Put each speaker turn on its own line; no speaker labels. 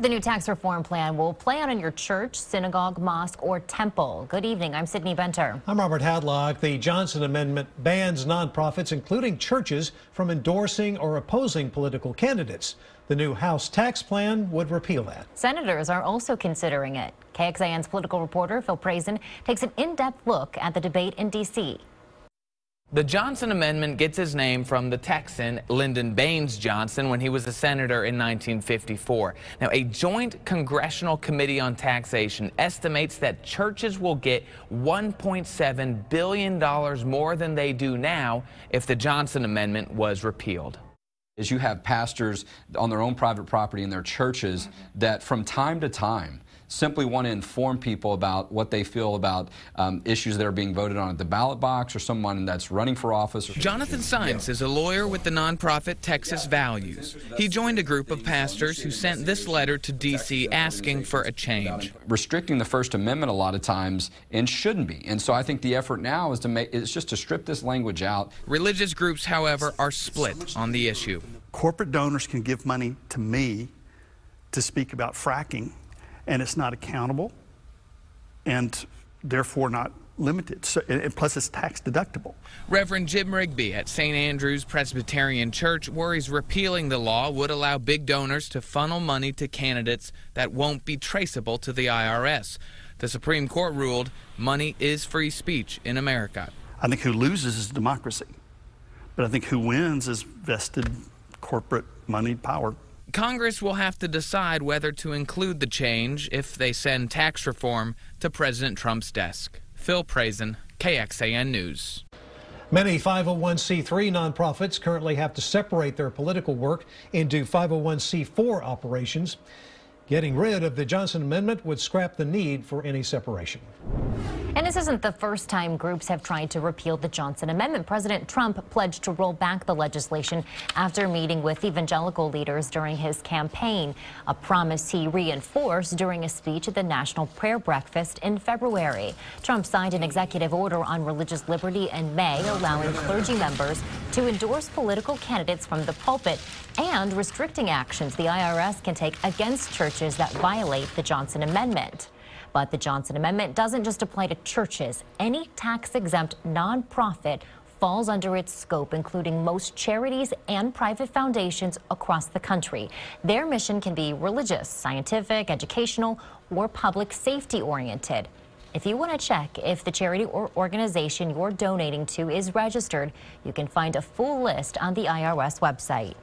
The new tax reform plan will play out in your church, synagogue, mosque, or temple. Good evening. I'm Sydney Benter.
I'm Robert Hadlock. The Johnson Amendment bans nonprofits, including churches, from endorsing or opposing political candidates. The new House tax plan would repeal that.
Senators are also considering it. KXAN's political reporter Phil Prazen takes an in-depth look at the debate in D.C.
The Johnson Amendment gets its name from the Texan Lyndon Baines Johnson when he was a senator in 1954. Now, a joint congressional committee on taxation estimates that churches will get $1.7 billion more than they do now if the Johnson Amendment was repealed.
Is you have pastors on their own private property in their churches that from time to time simply want to inform people about what they feel about issues that are being voted on at the ballot box or someone that's running for office.
Jonathan Sines is a lawyer with the nonprofit Texas Values. He joined a group of pastors who sent this letter to D.C. asking for a change.
Restricting the First Amendment a lot of times and shouldn't be. And so I think the effort now is just to strip this language out.
Religious groups, however, are split on the issue.
Corporate donors can give money to me to speak about fracking, and it's not accountable and therefore not limited. So, and plus it's tax deductible.
Reverend Jim Rigby at St. Andrew's Presbyterian Church worries repealing the law would allow big donors to funnel money to candidates that won't be traceable to the IRS. The Supreme Court ruled money is free speech in America.
I think who loses is democracy, but I think who wins is vested corporate moneyed power.
Congress will have to decide whether to include the change if they send tax reform to President Trump's desk. Phil Prazen, KXAN News.
Many 501c3 nonprofits currently have to separate their political work into 501c4 operations. Getting rid of the Johnson Amendment would scrap the need for any separation.
And this isn't the first time groups have tried to repeal the Johnson Amendment. President Trump pledged to roll back the legislation after meeting with evangelical leaders during his campaign, a promise he reinforced during a speech at the National Prayer Breakfast in February. Trump signed an executive order on religious liberty in May, allowing clergy members to endorse political candidates from the pulpit and restricting actions the IRS can take against churches that violate the Johnson Amendment. But the Johnson Amendment doesn't just apply to churches. Any tax-exempt nonprofit falls under its scope, including most charities and private foundations across the country. Their mission can be religious, scientific, educational, or public safety oriented. If you want to check if the charity or organization you're donating to is registered, you can find a full list on the IRS website.